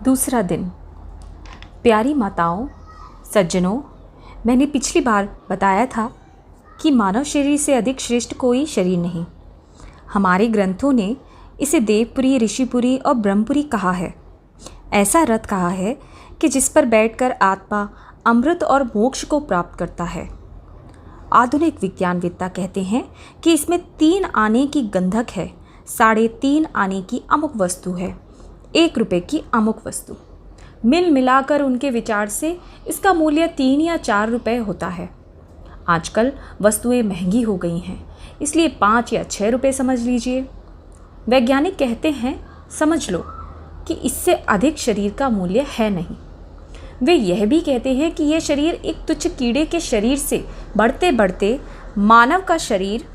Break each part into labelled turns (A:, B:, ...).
A: दूसरा दिन। प्यारी माताओं, सज्जनों, मैंने पिछली बार बताया था कि मानव शरीर से अधिक श्रेष्ठ कोई शरीर नहीं। हमारे ग्रंथों ने इसे देवपुरी, ऋषिपुरी और ब्रह्मपुरी कहा है। ऐसा रथ कहा है कि जिस पर बैठकर आत्मा अमृत और मोक्ष को प्राप्त करता है। आधुनिक विज्ञानवेत्ता कहते हैं कि इसमें 3 आने की गंधक है, 3.5 आने की अमुक वस्तु है, 1 रुपये की अमुक वस्तु। मिल मिलाकर उनके विचार से इसका मूल्य 3 या 4 रुपये होता है। आजकल वस्तुएं महंगी हो गई हैं, इसलिए 5 या 6 रुपये समझ लीजिए। वैज्ञानिक कहते हैं, समझ लो कि इससे अधिक शरीर का मूल्य है नहीं। वे यह भी कहते हैं कि यह शरीर एक तुच्छ कीड़े के शरीर से बढ़ते बढ़ते मानव का शरीर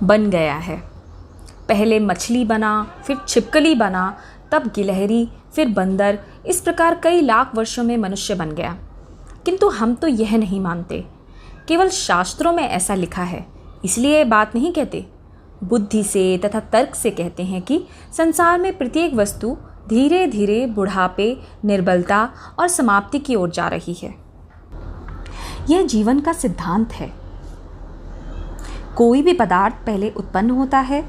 A: बन गया है। पहले मछली बना, फिर छिपकली बना, तब गिलहरी, फिर बंदर, इस प्रकार कई लाख वर्षों में मनुष्य बन गया। किंतु हम तो यह नहीं मानते, केवल शास्त्रों में ऐसा लिखा है, इसलिए ये बात नहीं कहते। बुद्धि से तथा तर्क से कहते हैं कि संसार में प्रत्येक वस्तु धीरे धीरे बुढ़ापे, निर्बलता और समाप्ति की ओर जा रही है। यह जीवन का सिद्धांत है। कोई भी पदार्थ पहले उत्पन्न होता है,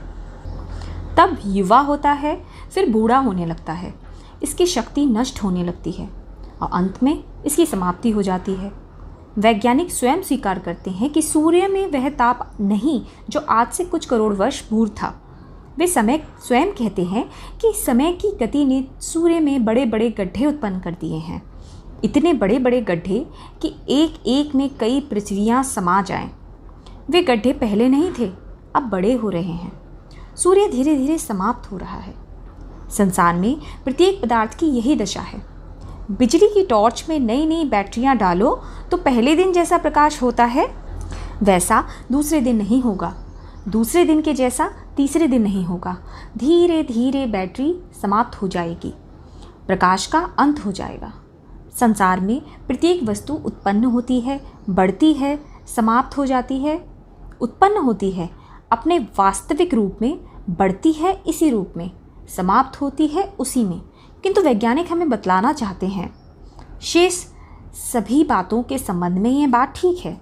A: तब युवा होता है, फिर बूढ़ा होने लगता है, इसकी शक्ति नष्ट होने लगती है और अंत में इसकी समाप्ति हो जाती है। वैज्ञानिक स्वयं स्वीकार करते हैं कि सूर्य में वह ताप नहीं जो आज से कुछ करोड़ वर्ष पूर्व था। वे समय स्वयं कहते हैं कि समय की गति ने सूर्य में बड़े बड़े गड्ढे उत्पन्न कर दिए हैं, इतने बड़े बड़े गड्ढे कि एक एक में कई पृथ्वियाँ समा जाएं। वे गड्ढे पहले नहीं थे, अब बड़े हो रहे हैं। सूर्य धीरे धीरे समाप्त हो रहा है। संसार में प्रत्येक पदार्थ की यही दशा है। बिजली की टॉर्च में नई नई बैटरियां डालो तो पहले दिन जैसा प्रकाश होता है वैसा दूसरे दिन नहीं होगा, दूसरे दिन के जैसा तीसरे दिन नहीं होगा। धीरे धीरे बैटरी समाप्त हो जाएगी, प्रकाश का अंत हो जाएगा। संसार में प्रत्येक वस्तु उत्पन्न होती है, बढ़ती है, समाप्त हो जाती है, उत्पन्न होती है अपने वास्तविक रूप में, बढ़ती है इसी रूप में, समाप्त होती है उसी में। किंतु वैज्ञानिक हमें बतलाना चाहते हैं, शेष सभी बातों के संबंध में यह बात ठीक है,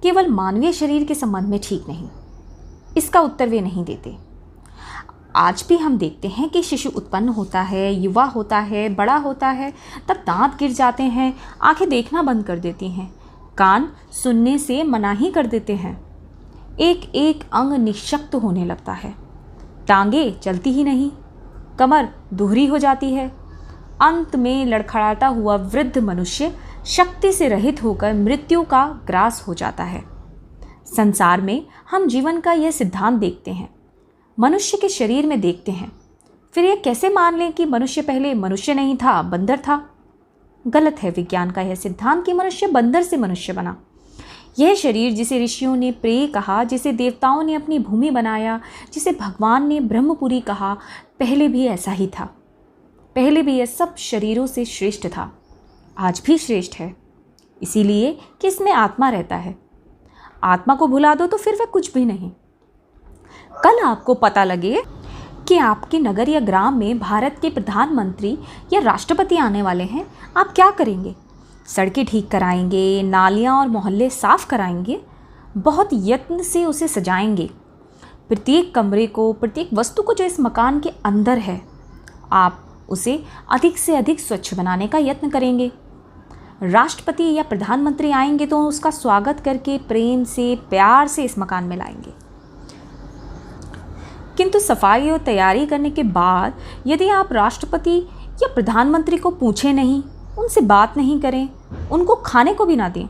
A: केवल मानवीय शरीर के संबंध में ठीक नहीं। इसका उत्तर वे नहीं देते। आज भी हम देखते हैं कि शिशु उत्पन्न होता है, युवा होता है, बड़ा होता है, तब दांत गिर जाते हैं, आंखें देखना बंद कर देती हैं, कान सुनने से मना ही कर देते हैं, एक एक अंग निःशक्त होने लगता है, टांगे चलती ही नहीं, कमर दोहरी हो जाती है। अंत में लड़खड़ाता हुआ वृद्ध मनुष्य शक्ति से रहित होकर मृत्यु का ग्रास हो जाता है। संसार में हम जीवन का यह सिद्धांत देखते हैं, मनुष्य के शरीर में देखते हैं, फिर यह कैसे मान लें कि मनुष्य पहले मनुष्य नहीं था, बंदर था? गलत है विज्ञान का यह सिद्धांत कि मनुष्य बंदर से मनुष्य बना। यह शरीर जिसे ऋषियों ने प्रेय कहा, जिसे देवताओं ने अपनी भूमि बनाया, जिसे भगवान ने ब्रह्मपुरी कहा, पहले भी ऐसा ही था। पहले भी यह सब शरीरों से श्रेष्ठ था, आज भी श्रेष्ठ है, इसीलिए कि इसमें आत्मा रहता है। आत्मा को भुला दो तो फिर वह कुछ भी नहीं। कल आपको पता लगे कि आपके नगर या ग्राम में भारत के प्रधानमंत्री या राष्ट्रपति आने वाले हैं, आप क्या करेंगे? सड़कें ठीक कराएंगे, नालियाँ और मोहल्ले साफ कराएंगे, बहुत यत्न से उसे सजाएंगे। प्रत्येक कमरे को, प्रत्येक वस्तु को जो इस मकान के अंदर है, आप उसे अधिक से अधिक स्वच्छ बनाने का यत्न करेंगे। राष्ट्रपति या प्रधानमंत्री आएंगे तो उसका स्वागत करके प्रेम से, प्यार से इस मकान में लाएंगे। किंतु सफाई और तैयारी करने के बाद यदि आप राष्ट्रपति या प्रधानमंत्री को पूछें नहीं, उनसे बात नहीं करें, उनको खाने को भी ना दें,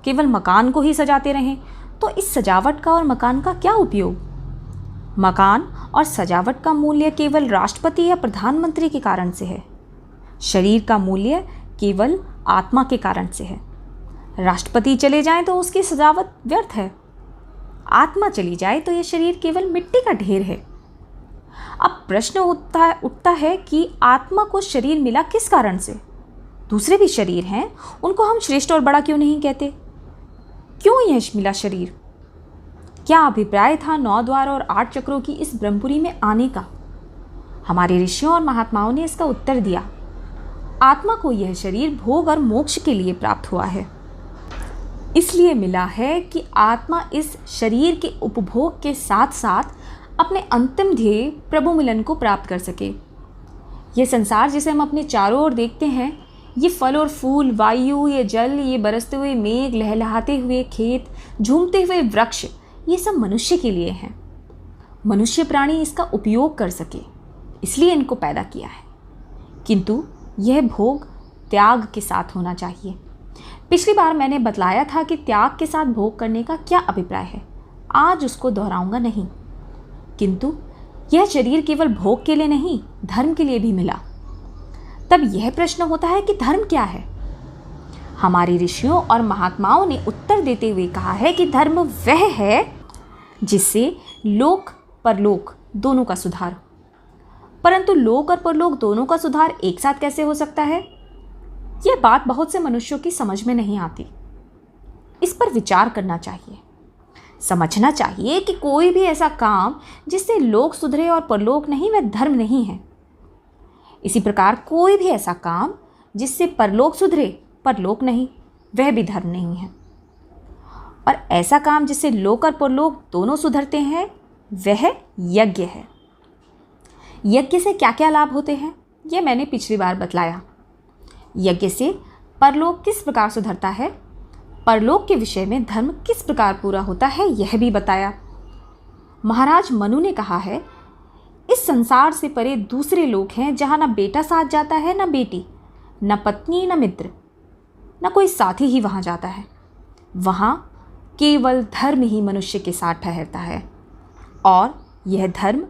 A: केवल मकान को ही सजाते रहें, तो इस सजावट का और मकान का क्या उपयोग? मकान और सजावट का मूल्य केवल राष्ट्रपति या प्रधानमंत्री के कारण से है। शरीर का मूल्य केवल आत्मा के कारण से है। राष्ट्रपति चले जाएं तो उसकी सजावट व्यर्थ है, आत्मा चली जाए तो यह शरीर केवल मिट्टी का ढेर है। अब प्रश्न उठता है कि आत्मा को शरीर मिला किस कारण से? दूसरे भी शरीर हैं, उनको हम श्रेष्ठ और बड़ा क्यों नहीं कहते? क्यों यह मिला शरीर? क्या अभिप्राय था 9 द्वार और 8 चक्रों की इस ब्रह्मपुरी में आने का? हमारे ऋषियों और महात्माओं ने इसका उत्तर दिया। आत्मा को यह शरीर भोग और मोक्ष के लिए प्राप्त हुआ है। इसलिए मिला है कि आत्मा इस शरीर के उपभोग के साथ साथ अपने अंतिम ध्येय प्रभु मिलन को प्राप्त कर सके। यह संसार जिसे हम अपने चारों ओर देखते हैं, ये फल और फूल, वायु, ये जल, ये बरसते हुए मेघ, लहलहाते हुए खेत, झूमते हुए वृक्ष, ये सब मनुष्य के लिए हैं। मनुष्य प्राणी इसका उपयोग कर सके, इसलिए इनको पैदा किया है। किंतु यह भोग त्याग के साथ होना चाहिए। पिछली बार मैंने बतलाया था कि त्याग के साथ भोग करने का क्या अभिप्राय है। आज उसको दोहराऊंगा नहीं। किंतु यह शरीर केवल भोग के लिए नहीं, धर्म के लिए भी मिला। तब यह प्रश्न होता है कि धर्म क्या है? हमारे ऋषियों और महात्माओं ने उत्तर देते हुए कहा है कि धर्म वह है जिससे लोक परलोक दोनों का सुधार। परंतु लोक और परलोक दोनों का सुधार एक साथ कैसे हो सकता है? यह बात बहुत से मनुष्यों की समझ में नहीं आती। इस पर विचार करना चाहिए। समझना चाहिए कि कोई भी ऐसा काम जिससे लोक सुधरे और परलोक नहीं, वह धर्म नहीं है। इसी प्रकार कोई भी ऐसा काम जिससे परलोक सुधरे परलोक नहीं, वह भी धर्म नहीं है। और ऐसा काम जिससे लोक और परलोक दोनों सुधरते हैं, वह यज्ञ है। यज्ञ से क्या क्या लाभ होते हैं, यह मैंने पिछली बार बतलाया। यज्ञ से परलोक किस प्रकार सुधरता है, परलोक के विषय में धर्म किस प्रकार पूरा होता है, यह भी बताया। महाराज मनु ने कहा है, इस संसार से परे दूसरे लोग हैं जहाँ न बेटा साथ जाता है, न बेटी, न पत्नी, न मित्र, न कोई साथी ही वहाँ जाता है। वहाँ केवल धर्म ही मनुष्य के साथ ठहरता है और यह धर्म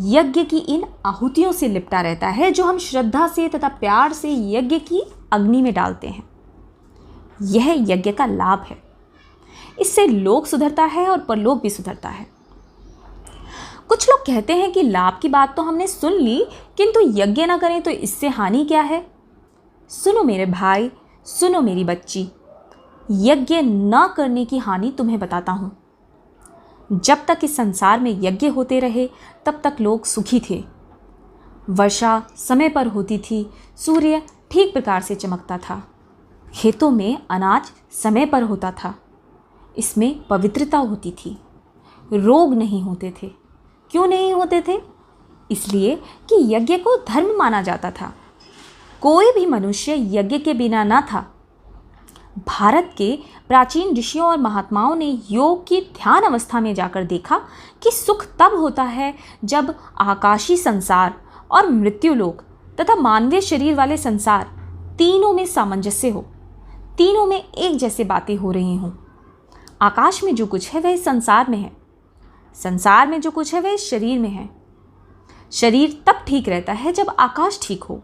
A: यज्ञ की इन आहुतियों से लिपटा रहता है जो हम श्रद्धा से तथा प्यार से यज्ञ की अग्नि में डालते हैं। यह यज्ञ का लाभ है। इससे लोक सुधरता है और परलोक भी सुधरता है। कुछ लोग कहते हैं कि लाभ की बात तो हमने सुन ली, किंतु यज्ञ ना करें तो इससे हानि क्या है? सुनो मेरे भाई, सुनो मेरी बच्ची, यज्ञ न करने की हानि तुम्हें बताता हूँ। जब तक इस संसार में यज्ञ होते रहे तब तक लोग सुखी थे। वर्षा समय पर होती थी, सूर्य ठीक प्रकार से चमकता था, खेतों में अनाज समय पर होता था, इसमें पवित्रता होती थी, रोग नहीं होते थे। क्यों नहीं होते थे? इसलिए कि यज्ञ को धर्म माना जाता था। कोई भी मनुष्य यज्ञ के बिना ना था। भारत के प्राचीन ऋषियों और महात्माओं ने योग की ध्यान अवस्था में जाकर देखा कि सुख तब होता है जब आकाशी संसार और मृत्युलोक तथा मानवीय शरीर वाले संसार तीनों में सामंजस्य हो, तीनों में एक जैसे बातें हो रही हों। आकाश में जो कुछ है वह इस संसार में है, संसार में जो कुछ है वह इस शरीर में है। शरीर तब ठीक रहता है जब आकाश ठीक हो।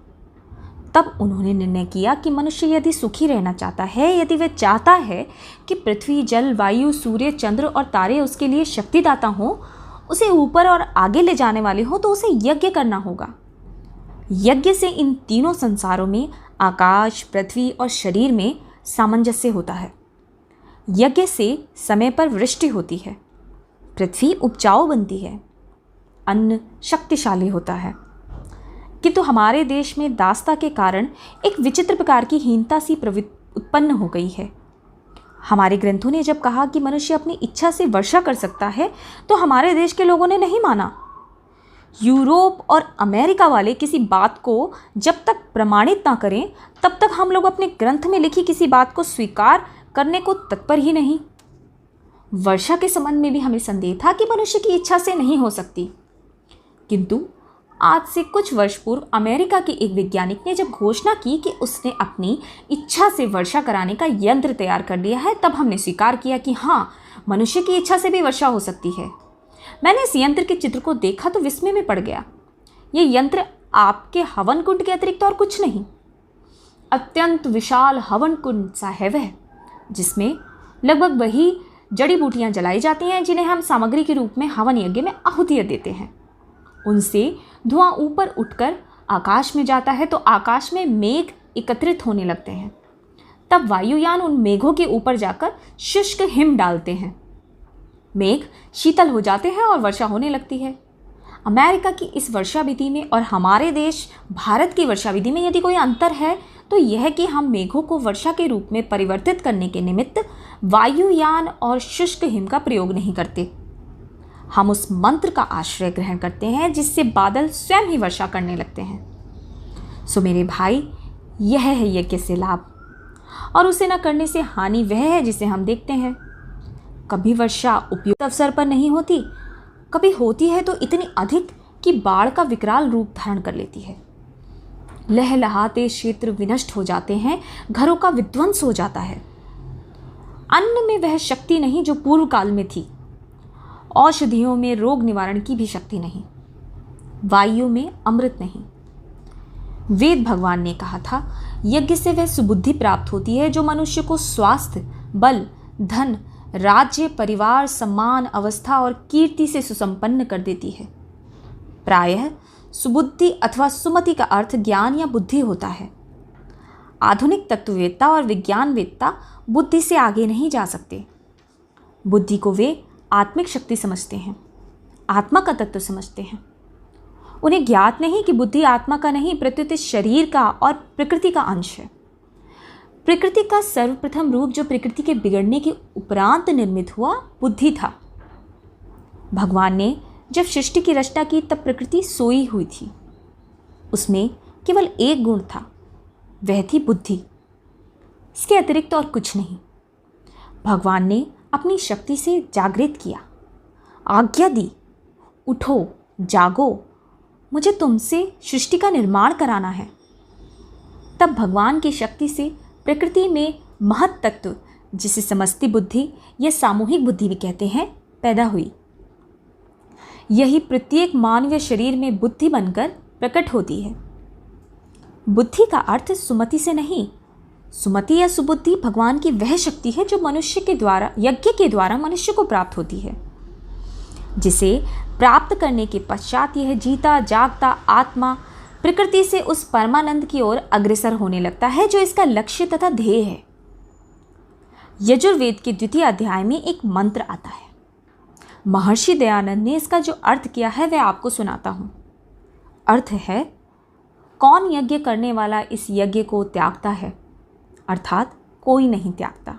A: तब उन्होंने निर्णय किया कि मनुष्य यदि सुखी रहना चाहता है, यदि वह चाहता है कि पृथ्वी, जल, वायु, सूर्य, चंद्र और तारे उसके लिए शक्तिदाता हों, उसे ऊपर और आगे ले जाने वाले हों, तो उसे यज्ञ करना होगा। यज्ञ से इन तीनों संसारों में, आकाश, पृथ्वी और शरीर में सामंजस्य होता है। यज्ञ से समय पर वृष्टि होती है, पृथ्वी उपजाऊ बनती है, अन्न शक्तिशाली होता है। किंतु हमारे देश में दासता के कारण एक विचित्र प्रकार की हीनता सी उत्पन्न हो गई है। हमारे ग्रंथों ने जब कहा कि मनुष्य अपनी इच्छा से वर्षा कर सकता है, तो हमारे देश के लोगों ने नहीं माना। यूरोप और अमेरिका वाले किसी बात को जब तक प्रमाणित ना करें, तब तक हम लोग अपने ग्रंथ में लिखी किसी बात को स्वीकार करने को तत्पर ही नहीं। वर्षा के संबंध में भी हमें संदेह था कि मनुष्य की इच्छा से नहीं हो सकती। किंतु आज से कुछ वर्ष पूर्व अमेरिका के एक वैज्ञानिक ने जब घोषणा की कि उसने अपनी इच्छा से वर्षा कराने का यंत्र तैयार कर लिया है, तब हमने स्वीकार किया कि हाँ, मनुष्य की इच्छा से भी वर्षा हो सकती है। मैंने इस यंत्र के चित्र को देखा तो विस्मय में पड़ गया। ये यंत्र आपके हवन कुंड के अतिरिक्त और कुछ नहीं, अत्यंत विशाल हवन कुंड सा है वह, जिसमें लगभग वही जड़ी बूटियाँ जलाई जाती हैं जिन्हें हम सामग्री के रूप में हवन यज्ञ में आहुतियाँ देते हैं। उनसे धुआं ऊपर उठकर आकाश में जाता है तो आकाश में मेघ एकत्रित होने लगते हैं। तब वायुयान उन मेघों के ऊपर जाकर शुष्क हिम डालते हैं। मेघ शीतल हो जाते हैं और वर्षा होने लगती है। अमेरिका की इस वर्षा विधि में और हमारे देश भारत की वर्षा विधि में यदि कोई अंतर है तो यह कि हम मेघों को वर्षा के रूप में परिवर्तित करने के निमित्त वायुयान और शुष्क हिम का प्रयोग नहीं करते। हम उस मंत्र का आश्रय ग्रहण करते हैं जिससे बादल स्वयं ही वर्षा करने लगते हैं। सो मेरे भाई, यह है यज्ञ से लाभ, और उसे न करने से हानि वह है जिसे हम देखते हैं। कभी वर्षा उपयुक्त अवसर पर नहीं होती, कभी होती है तो इतनी अधिक कि बाढ़ का विकराल रूप धारण कर लेती है। लहलहाते क्षेत्र विनष्ट हो जाते हैं, घरों का विध्वंस हो जाता है। अन्न में वह शक्ति नहीं जो पूर्व काल में थी, औषधियों में रोग निवारण की भी शक्ति नहीं, वायु में अमृत नहीं। वेद भगवान ने कहा था, यज्ञ से वह सुबुद्धि प्राप्त होती है जो मनुष्य को स्वास्थ्य, बल, धन, राज्य, परिवार, सम्मान, अवस्था और कीर्ति से सुसंपन्न कर देती है। प्रायः सुबुद्धि अथवा सुमति का अर्थ ज्ञान या बुद्धि होता है। आधुनिक तत्ववेत्ता और विज्ञानवेत्ता बुद्धि से आगे नहीं जा सकते। बुद्धि को वे आत्मिक शक्ति समझते हैं, आत्मा का तत्व समझते हैं। उन्हें ज्ञात नहीं कि बुद्धि आत्मा का नहीं प्रत्युत शरीर का और प्रकृति का अंश है। प्रकृति का सर्वप्रथम रूप जो प्रकृति के बिगड़ने के उपरांत निर्मित हुआ बुद्धि था। भगवान ने जब सृष्टि की रचना की तब प्रकृति सोई हुई थी। उसमें केवल एक गुण था, वह थी बुद्धि। इसके अतिरिक्त और कुछ नहीं। भगवान ने अपनी शक्ति से जागृत किया, आज्ञा दी, उठो, जागो, मुझे तुमसे सृष्टि का निर्माण कराना है। तब भगवान की शक्ति से प्रकृति में महत् तत्व, जिसे समष्टि बुद्धि या सामूहिक बुद्धि भी कहते हैं, पैदा हुई। यही प्रत्येक मानवीय शरीर में बुद्धि बनकर प्रकट होती है। बुद्धि का अर्थ सुमति से नहीं। सुमति या सुबुद्धि भगवान की वह शक्ति है जो मनुष्य के द्वारा, यज्ञ के द्वारा मनुष्य को प्राप्त होती है, जिसे प्राप्त करने के पश्चात यह जीता जागता आत्मा प्रकृति से उस परमानंद की ओर अग्रसर होने लगता है जो इसका लक्ष्य तथा ध्येय है। यजुर्वेद के द्वितीय अध्याय में एक मंत्र आता है। महर्षि दयानंद ने इसका जो अर्थ किया है वह आपको सुनाता हूँ। अर्थ है, कौन यज्ञ करने वाला इस यज्ञ को त्यागता है, अर्थात कोई नहीं त्यागता।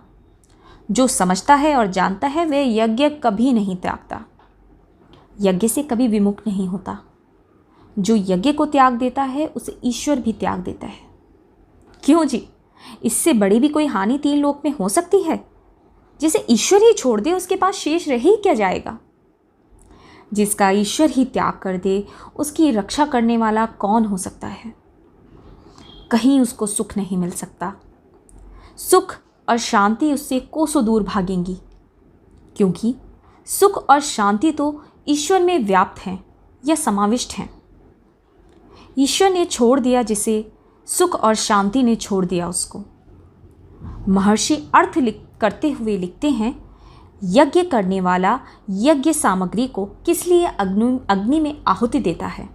A: जो समझता है और जानता है वह यज्ञ कभी नहीं त्यागता, यज्ञ से कभी विमुख नहीं होता। जो यज्ञ को त्याग देता है उसे ईश्वर भी त्याग देता है। क्यों जी, इससे बड़ी भी कोई हानि तीन लोक में हो सकती है? जिसे ईश्वर ही छोड़ दे उसके पास शेष रह ही क्या जाएगा? जिसका ईश्वर ही त्याग कर दे उसकी रक्षा करने वाला कौन हो सकता है? कहीं उसको सुख नहीं मिल सकता। सुख और शांति उससे कोसों दूर भागेंगी, क्योंकि सुख और शांति तो ईश्वर में व्याप्त हैं या समाविष्ट हैं। ईश्वर ने छोड़ दिया जिसे, सुख और शांति ने छोड़ दिया उसको। महर्षि अर्थ करते हुए लिखते हैं, यज्ञ करने वाला यज्ञ सामग्री को किस लिए अग्नि में आहुति देता है?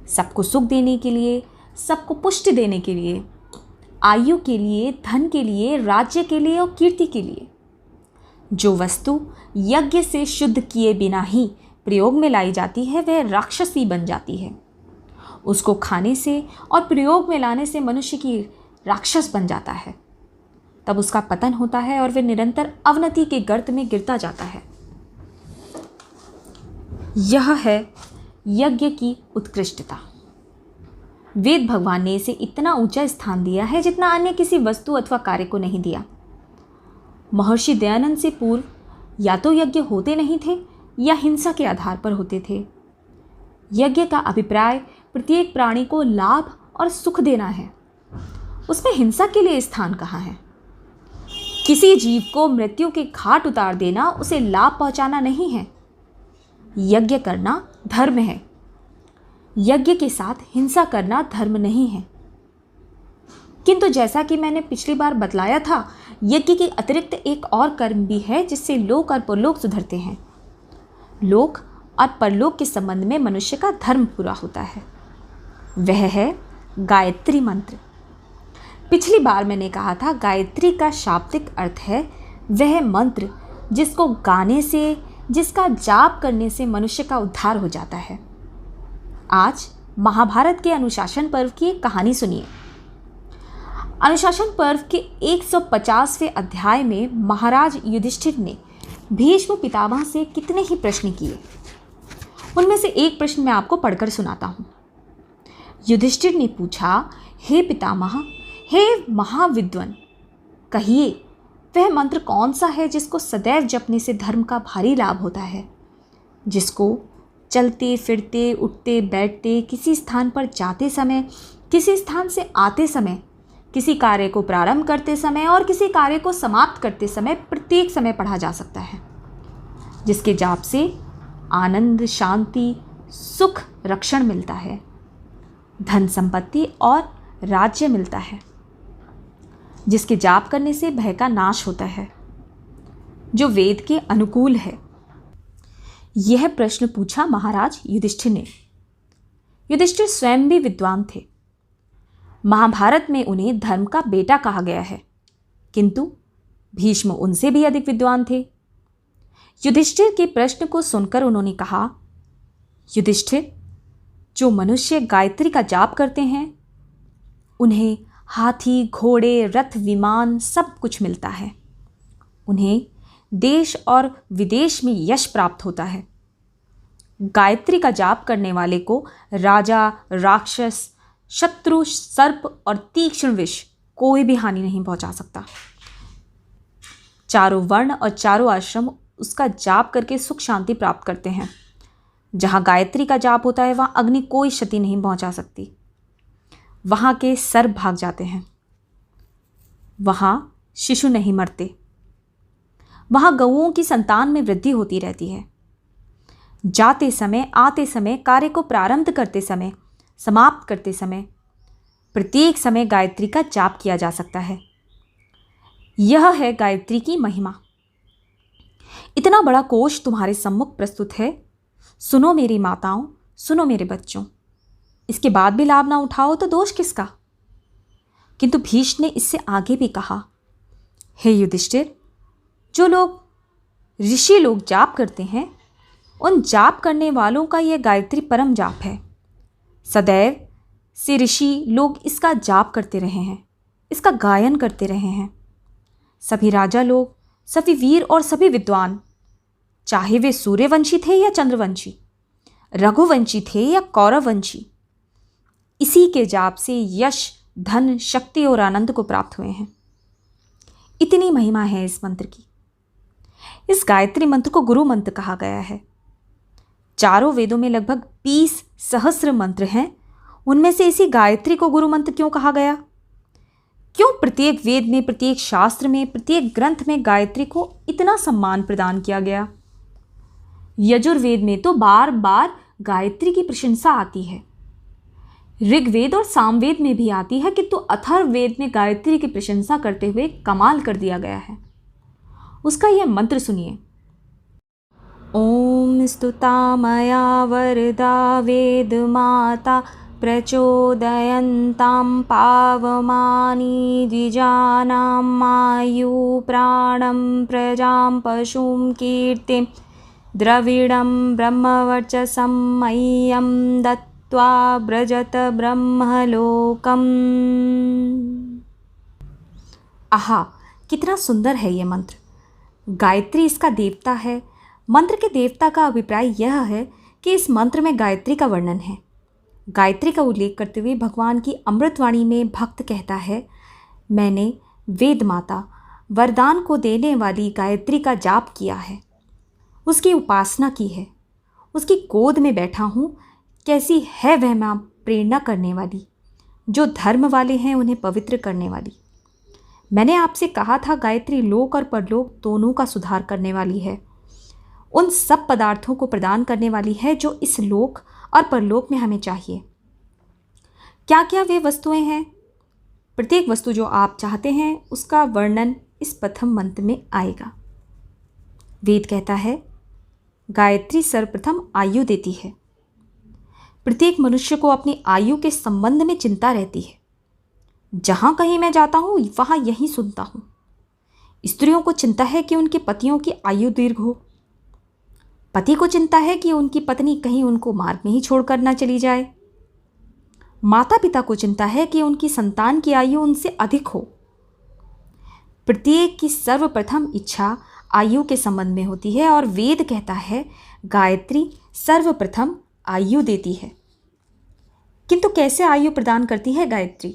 A: सबको सुख देने के लिए, सबको पुष्टि देने के लिए, आयु के लिए, धन के लिए, राज्य के लिए और कीर्ति के लिए। जो वस्तु यज्ञ से शुद्ध किए बिना ही प्रयोग में लाई जाती है वह राक्षसी बन जाती है। उसको खाने से और प्रयोग में लाने से मनुष्य की राक्षस बन जाता है। तब उसका पतन होता है और वह निरंतर अवनति के गर्त में गिरता जाता है। यह है यज्ञ की उत्कृष्टता। वेद भगवान ने इसे इतना ऊंचा स्थान दिया है जितना अन्य किसी वस्तु अथवा कार्य को नहीं दिया। महर्षि दयानंद से पूर्व या तो यज्ञ होते नहीं थे या हिंसा के आधार पर होते थे। यज्ञ का अभिप्राय प्रत्येक प्राणी को लाभ और सुख देना है। उसमें हिंसा के लिए स्थान कहाँ है? किसी जीव को मृत्यु के घाट उतार देना उसे लाभ पहुंचाना नहीं है। यज्ञ करना धर्म है। यज्ञ के साथ हिंसा करना धर्म नहीं है। किंतु जैसा कि मैंने पिछली बार बतलाया था, यज्ञ के अतिरिक्त एक और कर्म भी है जिससे लोक और परलोक सुधरते हैं। लोक और परलोक के संबंध में मनुष्य का धर्म पूरा होता है। वह है गायत्री मंत्र। पिछली बार मैंने कहा था, गायत्री का शाब्दिक अर्थ है वह मंत्र जिसको गाने से, जिसका जाप करने से मनुष्य का उद्धार हो जाता है। आज महाभारत के अनुशासन पर्व की एक कहानी सुनिए। अनुशासन पर्व के 150वें अध्याय में महाराज युधिष्ठिर ने भीष्म पितामह से कितने ही प्रश्न किए। उनमें से एक प्रश्न मैं आपको पढ़कर सुनाता हूँ। युधिष्ठिर ने पूछा, हे पितामह, हे महाविद्वान, कहिए वह मंत्र कौन सा है जिसको सदैव जपने से धर्म का भारी लाभ होता है, जिसको चलते फिरते उठते बैठते, किसी स्थान पर जाते समय, किसी स्थान से आते समय, किसी कार्य को प्रारंभ करते समय और किसी कार्य को समाप्त करते समय प्रत्येक समय पढ़ा जा सकता है, जिसके जाप से आनंद, शांति, सुख, रक्षण मिलता है, धन संपत्ति और राज्य मिलता है, जिसके जाप करने से भय का नाश होता है, जो वेद के अनुकूल है। यह प्रश्न पूछा महाराज युधिष्ठिर ने। युधिष्ठिर स्वयं भी विद्वान थे। महाभारत में उन्हें धर्म का बेटा कहा गया है, किंतु भीष्म उनसे भी अधिक विद्वान थे। युधिष्ठिर के प्रश्न को सुनकर उन्होंने कहा, युधिष्ठिर, जो मनुष्य गायत्री का जाप करते हैं उन्हें हाथी, घोड़े, रथ, विमान सब कुछ मिलता है। उन्हें देश और विदेश में यश प्राप्त होता है। गायत्री का जाप करने वाले को राजा, राक्षस, शत्रु, सर्प और तीक्ष्ण विष कोई भी हानि नहीं पहुंचा सकता। चारों वर्ण और चारों आश्रम उसका जाप करके सुख शांति प्राप्त करते हैं। जहाँ गायत्री का जाप होता है वहाँ अग्नि कोई क्षति नहीं पहुंचा सकती। वहाँ के सर्प भाग जाते हैं। वहाँ शिशु नहीं मरते। वहाँ गौओं की संतान में वृद्धि होती रहती है। जाते समय, आते समय, कार्य को प्रारंभ करते समय, समाप्त करते समय, प्रत्येक समय गायत्री का जाप किया जा सकता है। यह है गायत्री की महिमा। इतना बड़ा कोश तुम्हारे सम्मुख प्रस्तुत है। सुनो मेरी माताओं, सुनो मेरे बच्चों। इसके बाद भी लाभ ना उठाओ तो दोष किसका? किंतु भीष्म ने इससे आगे भी कहा, हे युधिष्ठिर, जो लोग ऋषि लोग जाप करते हैं उन जाप करने वालों का यह गायत्री परम जाप है। सदैव से ऋषि लोग इसका जाप करते रहे हैं, इसका गायन करते रहे हैं। सभी राजा लोग, सभी वीर और सभी विद्वान, चाहे वे सूर्यवंशी थे या चंद्रवंशी, रघुवंशी थे या कौरववंशी, इसी के जाप से यश, धन, शक्ति और आनंद को प्राप्त हुए हैं। इतनी महिमा है इस मंत्र की। इस गायत्री मंत्र को गुरु मंत्र कहा गया है। चारों वेदों में लगभग 20 सहस्र मंत्र हैं। उनमें से इसी गायत्री को गुरु मंत्र क्यों कहा गया? क्यों प्रत्येक वेद में, प्रत्येक शास्त्र में, प्रत्येक ग्रंथ में गायत्री को इतना सम्मान प्रदान किया गया? यजुर्वेद में तो बार बार गायत्री की प्रशंसा आती है। ऋग्वेद और सामवेद में भी आती है, किंतु अथर्ववेद में गायत्री की प्रशंसा करते हुए कमाल कर दिया गया है। उसका यह मंत्र सुनिए। ओम स्तुता मया वरदा वेद माता प्रचोदयन्तां पावमानि द्विजानां मायु प्राणं प्रजां पशुं कीर्तिं द्रविडं ब्रह्मवर्चसं मह्यं दत्त्वा व्रजत ब्रह्मलोकम्। आहा, कितना सुंदर है ये मंत्र। गायत्री इसका देवता है। मंत्र के देवता का अभिप्राय यह है कि इस मंत्र में गायत्री का वर्णन है। गायत्री का उल्लेख करते हुए भगवान की अमृतवाणी में भक्त कहता है, मैंने वेद माता, वरदान को देने वाली गायत्री का जाप किया है, उसकी उपासना की है, उसकी गोद में बैठा हूँ। कैसी है वह माँ, प्रेरणा करने वाली, जो धर्म वाले हैं उन्हें पवित्र करने वाली। मैंने आपसे कहा था गायत्री लोक और परलोक दोनों का सुधार करने वाली है। उन सब पदार्थों को प्रदान करने वाली है जो इस लोक और परलोक में हमें चाहिए। क्या क्या वे वस्तुएं हैं? प्रत्येक वस्तु जो आप चाहते हैं उसका वर्णन इस प्रथम मंत्र में आएगा। वेद कहता है, गायत्री सर्वप्रथम आयु देती है। प्रत्येक मनुष्य को अपनी आयु के संबंध में चिंता रहती है। जहाँ कहीं मैं जाता हूँ वहाँ यही सुनता हूँ। स्त्रियों को चिंता है कि उनके पतियों की आयु दीर्घ हो। पति को चिंता है कि उनकी पत्नी कहीं उनको मार्ग में ही छोड़कर ना चली जाए। माता पिता को चिंता है कि उनकी संतान की आयु उनसे अधिक हो। प्रत्येक की सर्वप्रथम इच्छा आयु के संबंध में होती है और वेद कहता है गायत्री सर्वप्रथम आयु देती है। किंतु कैसे आयु प्रदान करती है गायत्री?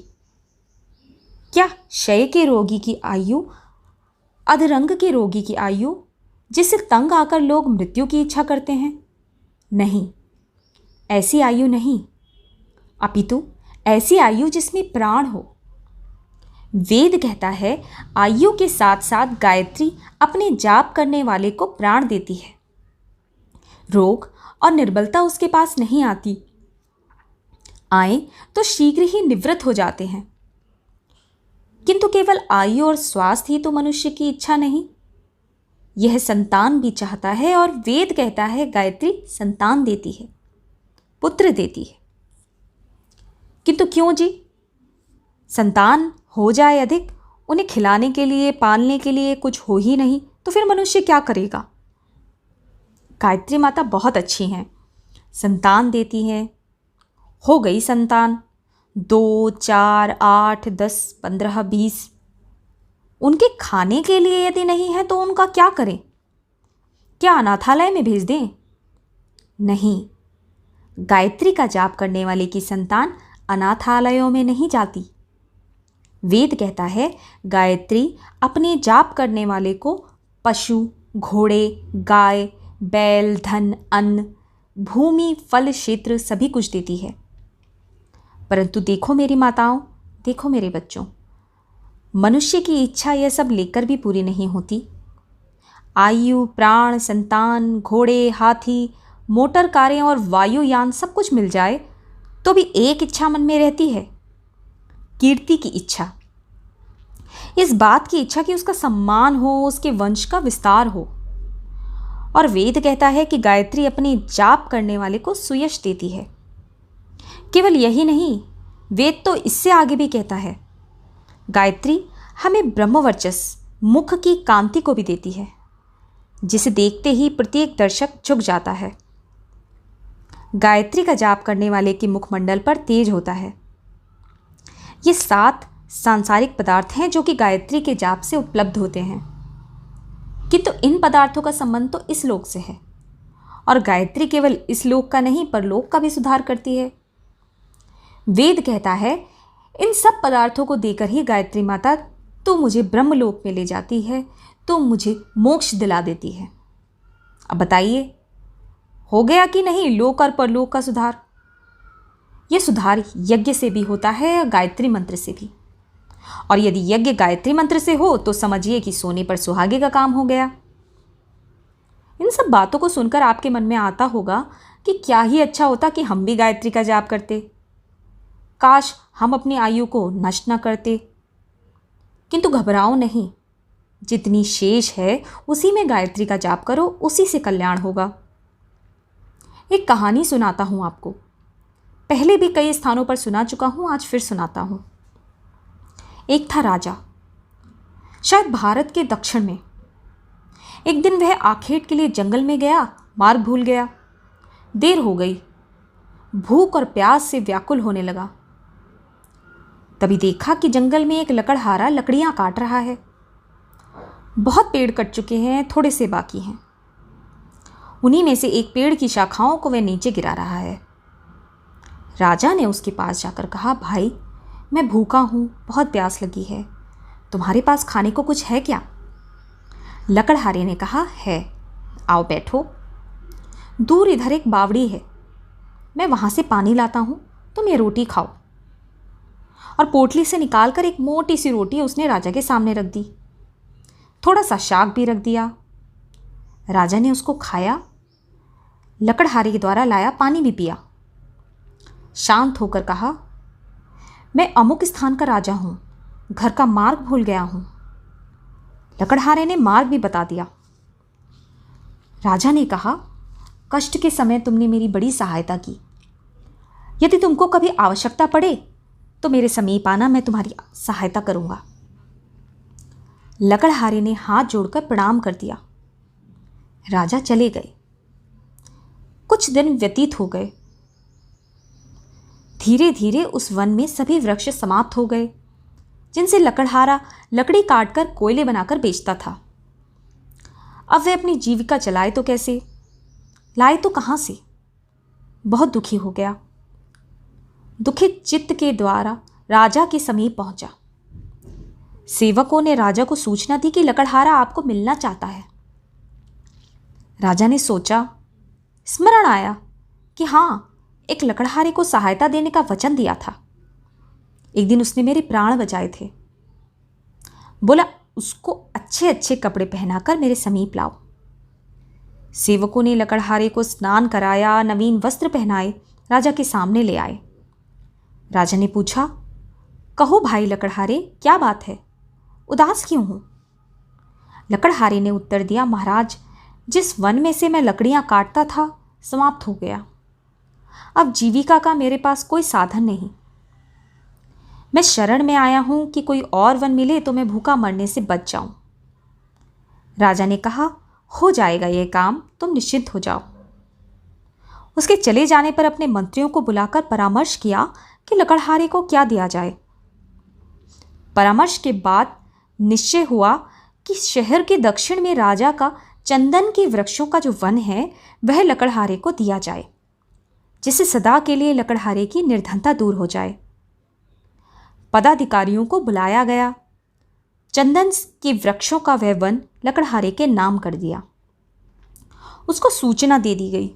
A: क्या क्षय के रोगी की आयु, अधरंग के रोगी की आयु, जिससे तंग आकर लोग मृत्यु की इच्छा करते हैं? नहीं, ऐसी आयु नहीं, अपितु ऐसी आयु जिसमें प्राण हो। वेद कहता है आयु के साथ साथ गायत्री अपने जाप करने वाले को प्राण देती है। रोग और निर्बलता उसके पास नहीं आती, आए तो शीघ्र ही निवृत्त हो जाते हैं। किंतु केवल आयु और स्वास्थ्य ही तो मनुष्य की इच्छा नहीं, यह संतान भी चाहता है और वेद कहता है गायत्री संतान देती है, पुत्र देती है। किंतु क्यों जी? संतान हो जाए अधिक, उन्हें खिलाने के लिए पालने के लिए कुछ हो ही नहीं, तो फिर मनुष्य क्या करेगा? गायत्री माता बहुत अच्छी हैं, संतान देती हैं। हो गई संतान 2, 4, 8, 10, 15, 20। उनके खाने के लिए यदि नहीं है तो उनका क्या करें? क्या अनाथालय में भेज दें? नहीं, गायत्री का जाप करने वाले की संतान अनाथालयों में नहीं जाती। वेद कहता है गायत्री अपने जाप करने वाले को पशु, घोड़े, गाय, बैल, धन, अन्न, भूमि, फल, क्षेत्र सभी कुछ देती है। परंतु देखो मेरी माताओं, देखो मेरे बच्चों, मनुष्य की इच्छा यह सब लेकर भी पूरी नहीं होती। आयु, प्राण, संतान, घोड़े, हाथी, मोटर कारें और वायुयान सब कुछ मिल जाए तो भी एक इच्छा मन में रहती है, कीर्ति की इच्छा। इस बात की इच्छा कि उसका सम्मान हो, उसके वंश का विस्तार हो। और वेद कहता है कि गायत्री अपने जाप करने वाले को सुयश देती है। केवल यही नहीं, वेद तो इससे आगे भी कहता है गायत्री हमें ब्रह्मवर्चस, मुख की कांति को भी देती है, जिसे देखते ही प्रत्येक दर्शक झुक जाता है। गायत्री का जाप करने वाले के मुखमंडल पर तेज होता है। ये 7 सांसारिक पदार्थ हैं जो कि गायत्री के जाप से उपलब्ध होते हैं, किंतु इन पदार्थों का संबंध तो इस लोक से है और गायत्री केवल इस लोक का नहीं परलोक का भी सुधार करती है। वेद कहता है इन सब पदार्थों को देकर ही गायत्री माता तो मुझे ब्रह्मलोक में ले जाती है, तो मुझे मोक्ष दिला देती है। अब बताइए हो गया कि नहीं लोक और परलोक का सुधार? यह सुधार यज्ञ से भी होता है और गायत्री मंत्र से भी। और यदि यज्ञ गायत्री मंत्र से हो तो समझिए कि सोने पर सुहागे का काम हो गया। इन सब बातों को सुनकर आपके मन में आता होगा कि क्या ही अच्छा होता कि हम भी गायत्री का जाप करते, काश हम अपनी आयु को नष्ट न करते। किंतु घबराओ नहीं, जितनी शेष है उसी में गायत्री का जाप करो, उसी से कल्याण होगा। एक कहानी सुनाता हूँ आपको, पहले भी कई स्थानों पर सुना चुका हूँ, आज फिर सुनाता हूँ। एक था राजा, शायद भारत के दक्षिण में। एक दिन वह आखेट के लिए जंगल में गया, मार्ग भूल गया। देर हो गई, भूख और प्यास से व्याकुल होने लगा। तभी देखा कि जंगल में एक लकड़हारा लकड़ियां काट रहा है। बहुत पेड़ कट चुके हैं, थोड़े से बाकी हैं। उन्हीं में से एक पेड़ की शाखाओं को वह नीचे गिरा रहा है। राजा ने उसके पास जाकर कहा, भाई मैं भूखा हूँ, बहुत प्यास लगी है, तुम्हारे पास खाने को कुछ है क्या? लकड़हारे ने कहा, है, आओ बैठो। दूर इधर एक बावड़ी है, मैं वहाँ से पानी लाता हूँ, तुम ये रोटी खाओ। और पोटली से निकालकर एक मोटी सी रोटी उसने राजा के सामने रख दी। थोड़ा सा शाक भी रख दिया। राजा ने उसको खाया, लकड़हारे के द्वारा लाया पानी भी पिया। शांत होकर कहा, मैं अमुक स्थान का राजा हूँ, घर का मार्ग भूल गया हूँ। लकड़हारे ने मार्ग भी बता दिया। राजा ने कहा, कष्ट के समय तुमने मेरी बड़ी सहायता की, यदि तुमको कभी आवश्यकता पड़े तो मेरे समीप आना, मैं तुम्हारी सहायता करूँगा। लकड़हारे ने हाथ जोड़कर प्रणाम कर दिया। राजा चले गए। कुछ दिन व्यतीत हो गए। धीरे धीरे उस वन में सभी वृक्ष समाप्त हो गए जिनसे लकड़हारा लकड़ी काटकर कोयले बनाकर बेचता था। अब वह अपनी जीविका चलाए तो कैसे, लाए तो कहाँ से? बहुत दुखी हो गया। दुखित चित्त के द्वारा राजा के समीप पहुंचा। सेवकों ने राजा को सूचना दी कि लकड़हारा आपको मिलना चाहता है। राजा ने सोचा, स्मरण आया कि हाँ, एक लकड़हारे को सहायता देने का वचन दिया था। एक दिन उसने मेरे प्राण बचाए थे। बोला, उसको अच्छे अच्छे कपड़े पहनाकर मेरे समीप लाओ। सेवकों ने लकड़हारे को स्नान कराया, नवीन वस्त्र पहनाए, राजा के सामने ले आए। राजा ने पूछा, कहो भाई लकड़हारे, क्या बात है, उदास क्यों हो? लकड़हारे ने उत्तर दिया, महाराज, जिस वन में से मैं लकड़ियां काटता था समाप्त हो गया। अब जीविका का मेरे पास कोई साधन नहीं। मैं शरण में आया हूं कि कोई और वन मिले तो मैं भूखा मरने से बच जाऊं। राजा ने कहा, हो जाएगा ये काम, तुम निश्चिंत हो जाओ। उसके चले जाने पर अपने मंत्रियों को बुलाकर परामर्श किया कि लकड़हारे को क्या दिया जाए। परामर्श के बाद निश्चय हुआ कि शहर के दक्षिण में राजा का चंदन के वृक्षों का जो वन है वह लकड़हारे को दिया जाए, जिससे सदा के लिए लकड़हारे की निर्धनता दूर हो जाए। पदाधिकारियों को बुलाया गया। चंदन के वृक्षों का वह वन लकड़हारे के नाम कर दिया। उसको सूचना दे दी गई।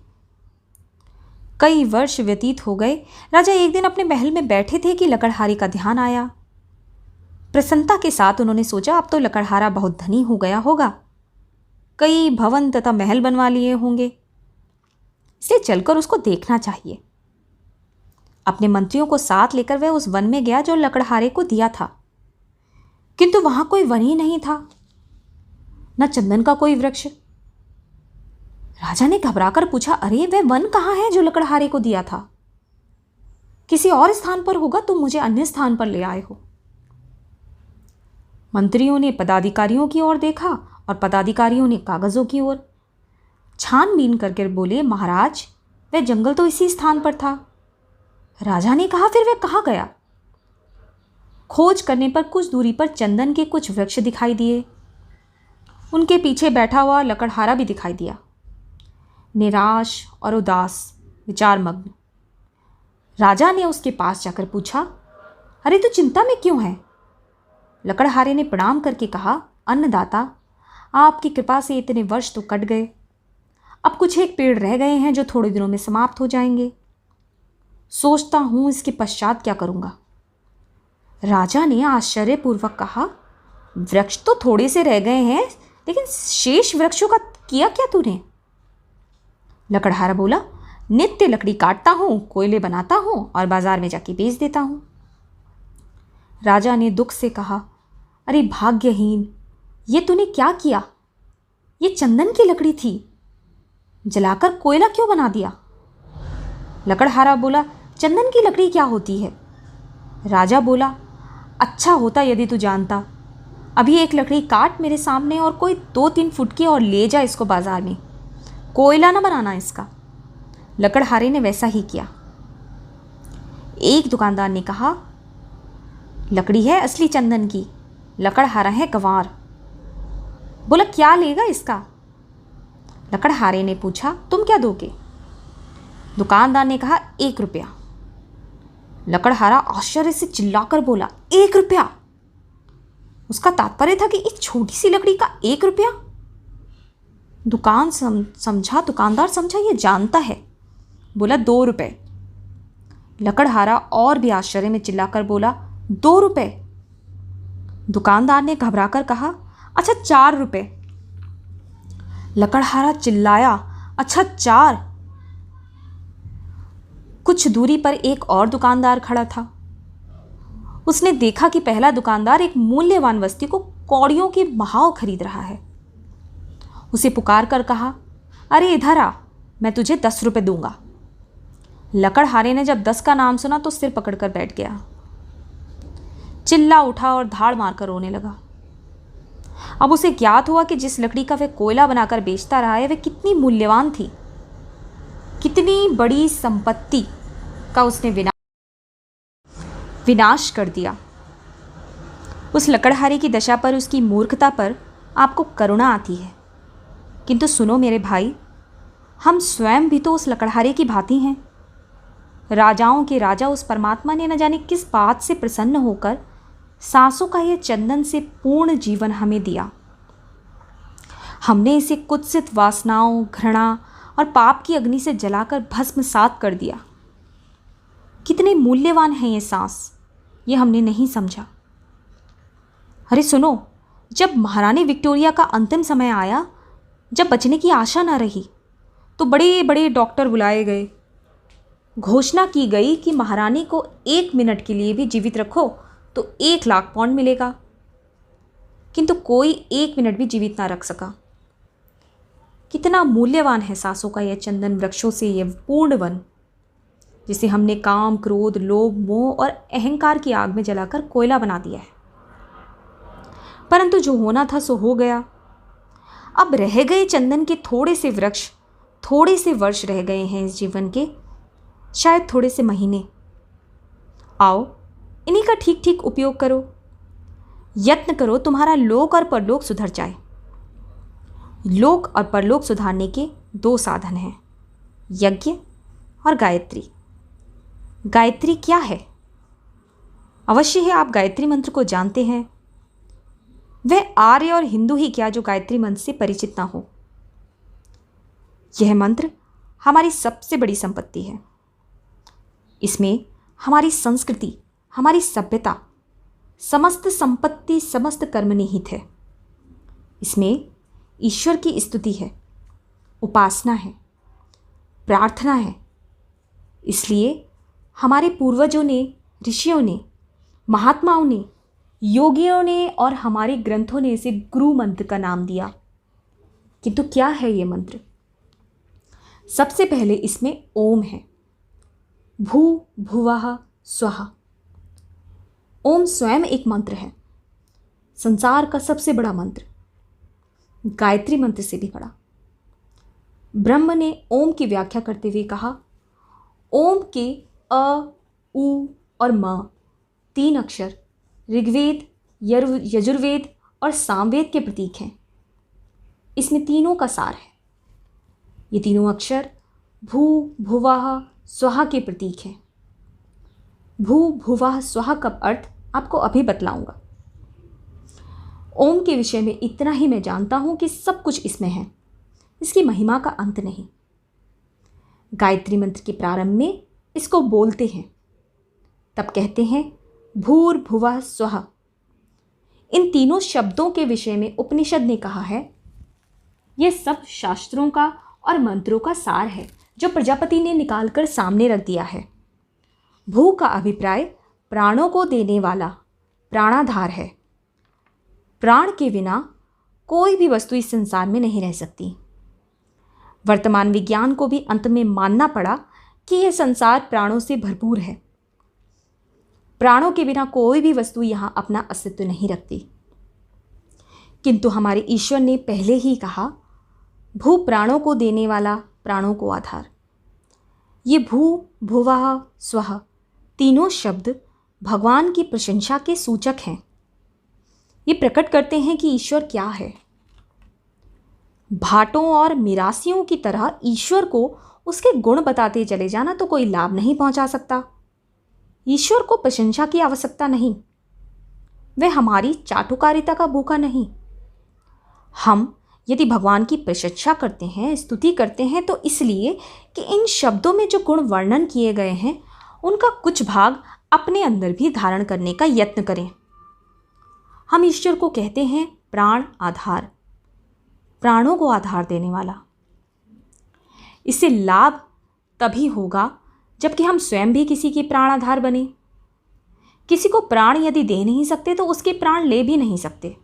A: कई वर्ष व्यतीत हो गए। राजा एक दिन अपने महल में बैठे थे कि लकड़हारे का ध्यान आया। प्रसन्नता के साथ उन्होंने सोचा, अब तो लकड़हारा बहुत धनी हो गया होगा, कई भवन तथा महल बनवा लिए होंगे, इसलिए चलकर उसको देखना चाहिए। अपने मंत्रियों को साथ लेकर वह उस वन में गया जो लकड़हारे को दिया था, किंतु वहां कोई वन ही नहीं था, न चंदन का कोई वृक्ष। राजा ने घबराकर पूछा, अरे वह वन कहाँ है जो लकड़हारे को दिया था? किसी और स्थान पर होगा, तुम मुझे अन्य स्थान पर ले आए हो। मंत्रियों ने पदाधिकारियों की ओर देखा और पदाधिकारियों ने कागजों की ओर। छानबीन करके बोले, महाराज, वह जंगल तो इसी स्थान पर था। राजा ने कहा, फिर वह कहाँ गया? खोज करने पर कुछ दूरी पर चंदन के कुछ वृक्ष दिखाई दिए। उनके पीछे बैठा हुआ लकड़हारा भी दिखाई दिया, निराश और उदास, विचारमग्न। राजा ने उसके पास जाकर पूछा, अरे तू चिंता में क्यों है? लकड़हारे ने प्रणाम करके कहा, अन्नदाता, आपकी कृपा से इतने वर्ष तो कट गए, अब कुछ एक पेड़ रह गए हैं जो थोड़े दिनों में समाप्त हो जाएंगे। सोचता हूं इसके पश्चात क्या करूंगा। राजा ने आश्चर्यपूर्वक कहा, वृक्ष तो थोड़े से रह गए हैं, लेकिन शेष वृक्षों का किया क्या तूने? लकड़हारा बोला, नित्य लकड़ी काटता हूं, कोयले बनाता हूं और बाजार में जाके बेच देता हूं। राजा ने दुख से कहा, अरे भाग्यहीन, ये तूने क्या किया? ये चंदन की लकड़ी थी, जलाकर कोयला क्यों बना दिया? लकड़हारा बोला, चंदन की लकड़ी क्या होती है? राजा बोला, अच्छा होता यदि तू जानता। अभी एक लकड़ी काट मेरे सामने और कोई 2-3 फुट की और ले जा इसको बाजार में, कोयला ना बनाना इसका। लकड़हारे ने वैसा ही किया। एक दुकानदार ने कहा, लकड़ी है असली चंदन की, लकड़हारा है गंवार। बोला, क्या लेगा इसका? लकड़हारे ने पूछा, तुम क्या दोगे? दुकानदार ने कहा, 1 रुपया। लकड़हारा आश्चर्य से चिल्लाकर बोला, 1 रुपया? उसका तात्पर्य था कि इस छोटी सी लकड़ी का 1 रुपया? दुकानदार समझा ये जानता है। बोला, 2 रुपये। लकड़हारा और भी आश्चर्य में चिल्लाकर बोला, 2 रुपये? दुकानदार ने घबराकर कहा, अच्छा 4 रुपये। लकड़हारा चिल्लाया, अच्छा 4? कुछ दूरी पर एक और दुकानदार खड़ा था। उसने देखा कि पहला दुकानदार एक मूल्यवान वस्तु को कौड़ियों के बहाव खरीद रहा है। उसे पुकार कर कहा, अरे इधर आ, मैं तुझे 10 रुपये दूंगा। लकड़हारे ने जब 10 का नाम सुना तो सिर पकड़कर बैठ गया, चिल्ला उठा और धाड़ मारकर रोने लगा। अब उसे ज्ञात हुआ कि जिस लकड़ी का वह कोयला बनाकर बेचता रहा है वह कितनी मूल्यवान थी, कितनी बड़ी संपत्ति का उसने विनाश कर दिया। उस लकड़हारे की दशा पर, उसकी मूर्खता पर आपको करुणा आती है। किंतु सुनो मेरे भाई, हम स्वयं भी तो उस लकड़हारे की भांति हैं। राजाओं के राजा उस परमात्मा ने न जाने किस बात से प्रसन्न होकर सांसों का यह चंदन से पूर्ण जीवन हमें दिया। हमने इसे कुत्सित वासनाओं, घृणा और पाप की अग्नि से जलाकर भस्मसात कर दिया। कितने मूल्यवान हैं ये सांस, ये हमने नहीं समझा। अरे सुनो, जब महारानी विक्टोरिया का अंतिम समय आया, जब बचने की आशा न रही, तो बड़े बड़े डॉक्टर बुलाए गए। घोषणा की गई कि महारानी को 1 मिनट के लिए भी जीवित रखो तो 1 लाख पाउंड मिलेगा। किंतु कोई 1 मिनट भी जीवित ना रख सका। कितना मूल्यवान है सांसों का यह चंदन, वृक्षों से यह पूर्ण वन, जिसे हमने काम, क्रोध, लोभ, मोह और अहंकार की आग में जलाकर कोयला बना दिया है। परंतु जो होना था सो हो गया। अब रह गए चंदन के थोड़े से वृक्ष, थोड़े से वर्ष रह गए हैं इस जीवन के, शायद थोड़े से महीने। आओ, इन्हीं का ठीक ठीक उपयोग करो। यत्न करो तुम्हारा लोक और परलोक सुधर जाए। लोक और परलोक सुधारने के 2 साधन हैं, यज्ञ और गायत्री। गायत्री क्या है? अवश्य है आप गायत्री मंत्र को जानते हैं। वह आर्य और हिंदू ही क्या जो गायत्री मंत्र से परिचित ना हो। यह मंत्र हमारी सबसे बड़ी संपत्ति है। इसमें हमारी संस्कृति, हमारी सभ्यता, समस्त संपत्ति, समस्त कर्म निहित है। इसमें ईश्वर की स्तुति है, उपासना है, प्रार्थना है। इसलिए हमारे पूर्वजों ने, ऋषियों ने, महात्माओं ने, योगियों ने और हमारे ग्रंथों ने इसे गुरु मंत्र का नाम दिया। किंतु क्या है ये मंत्र? सबसे पहले इसमें ओम है। भू भुवः स्वः। ओम स्वयं एक मंत्र है, संसार का सबसे बड़ा मंत्र, गायत्री मंत्र से भी बड़ा। ब्रह्म ने ओम की व्याख्या करते हुए कहा, ओम के अ, उ और म 3 अक्षर ऋग्वेद, यजुर्वेद और सामवेद के प्रतीक हैं। इसमें तीनों का सार है। ये तीनों अक्षर भू भुवः स्वः के प्रतीक हैं। भू भुवः स्वः का अर्थ आपको अभी बतलाऊंगा। ओम के विषय में इतना ही मैं जानता हूं कि सब कुछ इसमें है, इसकी महिमा का अंत नहीं। गायत्री मंत्र के प्रारंभ में इसको बोलते हैं, तब कहते हैं भूर्भुवः स्वः। इन तीनों शब्दों के विषय में उपनिषद ने कहा है, यह सब शास्त्रों का और मंत्रों का सार है जो प्रजापति ने निकालकर सामने रख दिया है। भू का अभिप्राय प्राणों को देने वाला, प्राणाधार है। प्राण के बिना कोई भी वस्तु इस संसार में नहीं रह सकती। वर्तमान विज्ञान को भी अंत में मानना पड़ा कि यह संसार प्राणों से भरपूर है। प्राणों के बिना कोई भी वस्तु यहाँ अपना अस्तित्व नहीं रखती। किंतु हमारे ईश्वर ने पहले ही कहा, भू प्राणों को देने वाला, प्राणों को आधार। ये भू भुवः स्वः तीनों शब्द भगवान की प्रशंसा के सूचक हैं। ये प्रकट करते हैं कि ईश्वर क्या है। भाटों और मिरासियों की तरह ईश्वर को उसके गुण बताते चले जाना तो कोई लाभ नहीं पहुंचा सकता। ईश्वर को प्रशंसा की आवश्यकता नहीं, वह हमारी चाटुकारिता का भूखा नहीं। हम यदि भगवान की प्रशंसा करते हैं, स्तुति करते हैं, तो इसलिए कि इन शब्दों में जो गुण वर्णन किए गए हैं उनका कुछ भाग अपने अंदर भी धारण करने का यत्न करें। हम ईश्वर को कहते हैं प्राण आधार, प्राणों को आधार देने वाला। इससे लाभ तभी होगा जबकि हम स्वयं भी किसी के प्राण आधार बने। किसी को प्राण यदि दे नहीं सकते तो उसके प्राण ले भी नहीं सकते।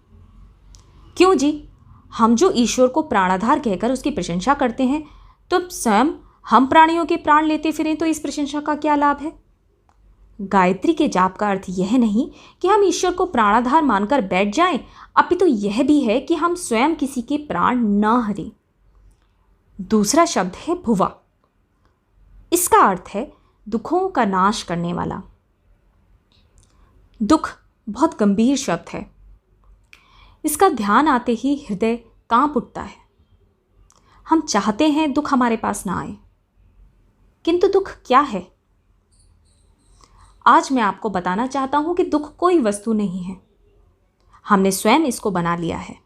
A: क्यों जी? हम जो ईश्वर को प्राणाधार कहकर उसकी प्रशंसा करते हैं, तो स्वयं हम प्राणियों के प्राण लेते फिरें तो इस प्रशंसा का क्या लाभ है? गायत्री के जाप का अर्थ यह नहीं कि हम ईश्वर को प्राणाधार मानकर बैठ जाएं, अपितु यह भी है कि हम स्वयं किसी के प्राण न हरें। दूसरा शब्द है भुवा। इसका अर्थ है दुखों का नाश करने वाला। दुख बहुत गंभीर शब्द है। इसका ध्यान आते ही हृदय कांप उठता है। हम चाहते हैं दुख हमारे पास ना आए, किंतु दुख क्या है? आज मैं आपको बताना चाहता हूं कि दुख कोई वस्तु नहीं है, हमने स्वयं इसको बना लिया है।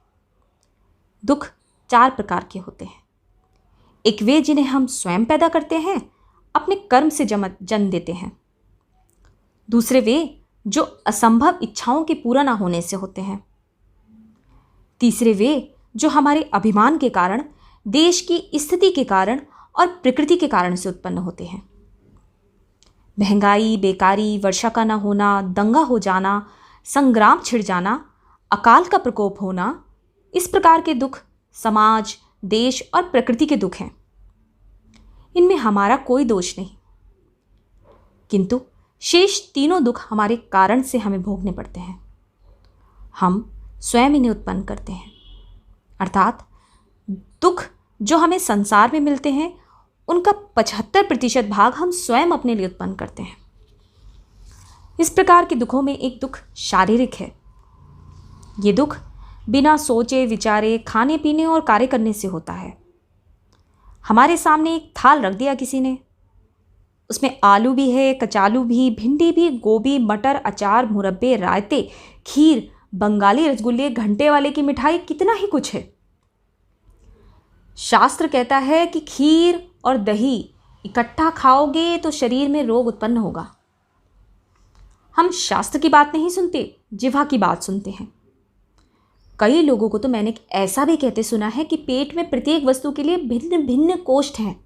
A: दुख 4 प्रकार के होते हैं। एक वे जिन्हें हम स्वयं पैदा करते हैं, अपने कर्म से जन्म देते हैं। दूसरे वे जो असंभव इच्छाओं के पूरा ना होने से होते हैं। तीसरे वे जो हमारे अभिमान के कारण, देश की स्थिति के कारण और प्रकृति के कारण से उत्पन्न होते हैं। महंगाई, बेकारी, वर्षा का न होना, दंगा हो जाना, संग्राम छिड़ जाना, अकाल का प्रकोप होना, इस प्रकार के दुख समाज, देश और प्रकृति के दुख हैं। इनमें हमारा कोई दोष नहीं, किंतु शेष तीनों दुख हमारे कारण से हमें भोगने पड़ते हैं। हम स्वयं इन्हें उत्पन्न करते हैं। अर्थात दुख जो हमें संसार में मिलते हैं, उनका 75% भाग हम स्वयं अपने लिए उत्पन्न करते हैं। इस प्रकार के दुखों में एक दुख शारीरिक है। ये दुख बिना सोचे विचारे खाने पीने और कार्य करने से होता है। हमारे सामने एक थाल रख दिया किसी ने, उसमें आलू भी है, कचालू भी, भिंडी भी, गोभी, मटर, अचार, मुरब्बे, रायते, खीर, बंगाली रसगुल्ले, घंटे वाले की मिठाई, कितना ही कुछ है। शास्त्र कहता है कि खीर और दही इकट्ठा खाओगे तो शरीर में रोग उत्पन्न होगा। हम शास्त्र की बात नहीं सुनते, जिह्वा की बात सुनते हैं। कई लोगों को तो मैंने ऐसा भी कहते सुना है कि पेट में प्रत्येक वस्तु के लिए भिन्न भिन्न कोष्ठ हैं,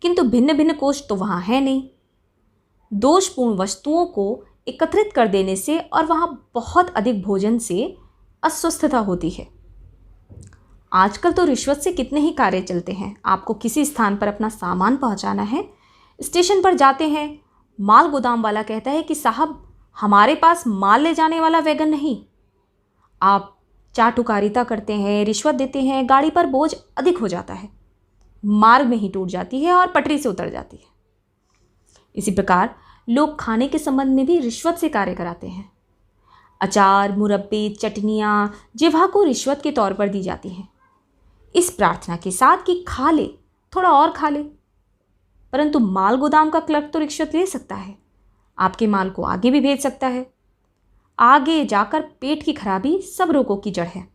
A: किंतु भिन्न भिन्न कोष्ठ तो वहाँ है नहीं। दोषपूर्ण वस्तुओं को एकत्रित कर देने से और वहाँ बहुत अधिक भोजन से अस्वस्थता होती है। आजकल तो रिश्वत से कितने ही कार्य चलते हैं। आपको किसी स्थान पर अपना सामान पहुँचाना है, स्टेशन पर जाते हैं, माल गोदाम वाला कहता है कि साहब हमारे पास माल ले जाने वाला वैगन नहीं। आप चाटुकारिता करते हैं, रिश्वत देते हैं, गाड़ी पर बोझ अधिक हो जाता है, मार्ग में ही टूट जाती है और पटरी से उतर जाती है। इसी प्रकार लोग खाने के संबंध में भी रिश्वत से कार्य कराते हैं। अचार, मुरब्बे, चटनियाँ जिह्वा को रिश्वत के तौर पर दी जाती हैं, इस प्रार्थना के साथ कि खा ले, थोड़ा और खा ले। परंतु माल गोदाम का क्लर्क तो रिश्वत ले सकता है, आपके माल को आगे भी भेज सकता है। आगे जाकर पेट की खराबी सब रोगों की जड़ है।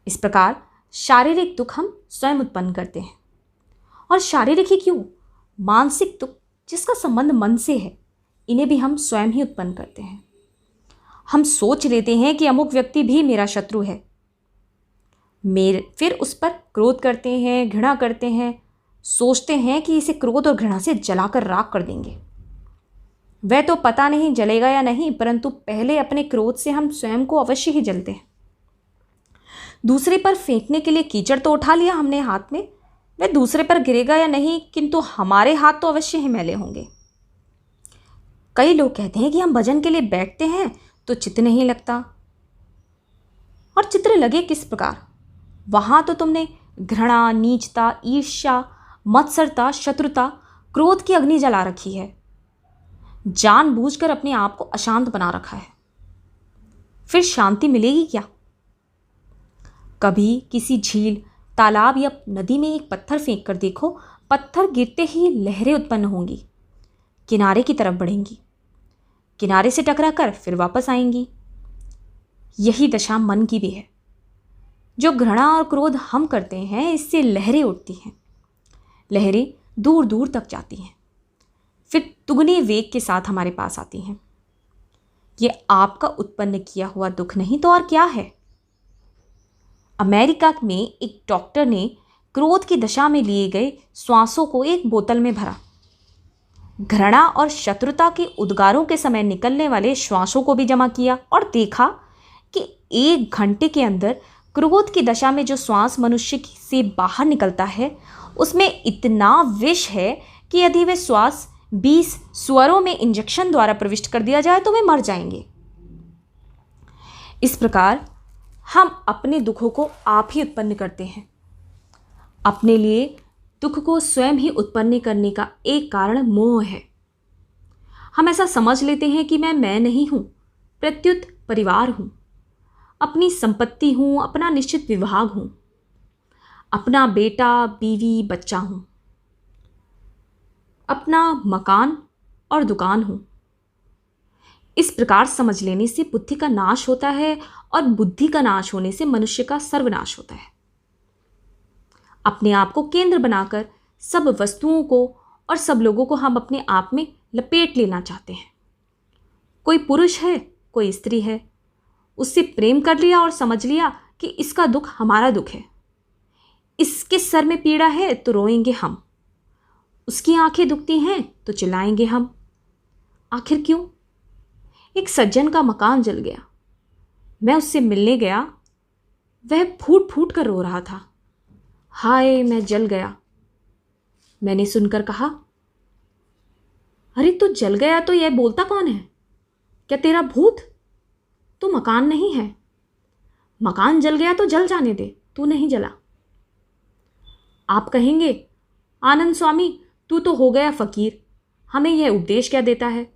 A: इस प्रकार शारीरिक दुख हम स्वयं उत्पन्न करते हैं। और शारीरिक ही क्यों, मानसिक दुख जिसका संबंध मन से है, इन्हें भी हम स्वयं ही उत्पन्न करते हैं। हम सोच लेते हैं कि अमुक व्यक्ति भी मेरा शत्रु है, फिर उस पर क्रोध करते हैं, घृणा करते हैं, सोचते हैं कि इसे क्रोध और घृणा से जलाकर राख कर देंगे। वह तो पता नहीं जलेगा या नहीं, परंतु पहले अपने क्रोध से हम स्वयं को अवश्य ही जलते हैं। दूसरे पर फेंकने के लिए कीचड़ तो उठा लिया हमने हाथ में, वह दूसरे पर गिरेगा या नहीं, किंतु हमारे हाथ तो अवश्य ही मैले होंगे। कई लोग कहते हैं कि हम भजन के लिए बैठते हैं तो चित्त नहीं लगता। और चित्र लगे किस प्रकार? वहां तो तुमने घृणा, नीचता, ईर्ष्या, मत्सरता, शत्रुता, क्रोध की अग्नि जला रखी है, जानबूझकर अपने आप को अशांत बना रखा है। फिर शांति मिलेगी क्या? कभी किसी झील, तालाब या नदी में एक पत्थर फेंक कर देखो, पत्थर गिरते ही लहरें उत्पन्न होंगी, किनारे की तरफ बढ़ेंगी, किनारे से टकराकर फिर वापस आएंगी। यही दशा मन की भी है। जो घृणा और क्रोध हम करते हैं, इससे लहरें उठती हैं, लहरें दूर दूर तक जाती हैं, फिर दुगने वेग के साथ हमारे पास आती हैं। ये आपका उत्पन्न किया हुआ दुख नहीं तो और क्या है? अमेरिका में एक डॉक्टर ने क्रोध की दशा में लिए गए श्वासों को एक बोतल में भरा, घृणा और शत्रुता के उद्गारों के समय निकलने वाले श्वासों को भी जमा किया और देखा कि 1 घंटे के अंदर क्रोध की दशा में जो श्वास मनुष्य से बाहर निकलता है, उसमें इतना विष है कि यदि वे श्वास 20 स्वरों में इंजेक्शन द्वारा प्रविष्ट कर दिया जाए तो वे मर जाएंगे। इस प्रकार हम अपने दुखों को आप ही उत्पन्न करते हैं। अपने लिए दुख को स्वयं ही उत्पन्न करने का एक कारण मोह है। हम ऐसा समझ लेते हैं कि मैं नहीं हूं, प्रत्युत परिवार हूं, अपनी संपत्ति हूं, अपना निश्चित विभाग हूं, अपना बेटा बीवी बच्चा हूं, अपना मकान और दुकान हूं। इस प्रकार समझ लेने से बुद्धि का नाश होता है और बुद्धि का नाश होने से मनुष्य का सर्वनाश होता है। अपने आप को केंद्र बनाकर सब वस्तुओं को और सब लोगों को हम अपने आप में लपेट लेना चाहते हैं। कोई पुरुष है, कोई स्त्री है, उससे प्रेम कर लिया और समझ लिया कि इसका दुख हमारा दुख है। इसके सर में पीड़ा है तो रोएंगे हम, उसकी आंखें दुखती हैं तो चिल्लाएंगे हम। आखिर क्यों? एक सज्जन का मकान जल गया, मैं उससे मिलने गया, वह फूट फूट कर रो रहा था। हाय मैं जल गया। मैंने सुनकर कहा, अरे तू जल गया तो यह बोलता कौन है? क्या तेरा भूत? तू मकान नहीं है। मकान जल गया तो जल जाने दे, तू नहीं जला। आप कहेंगे, आनंद स्वामी तू तो हो गया फकीर, हमें यह उपदेश क्या देता है?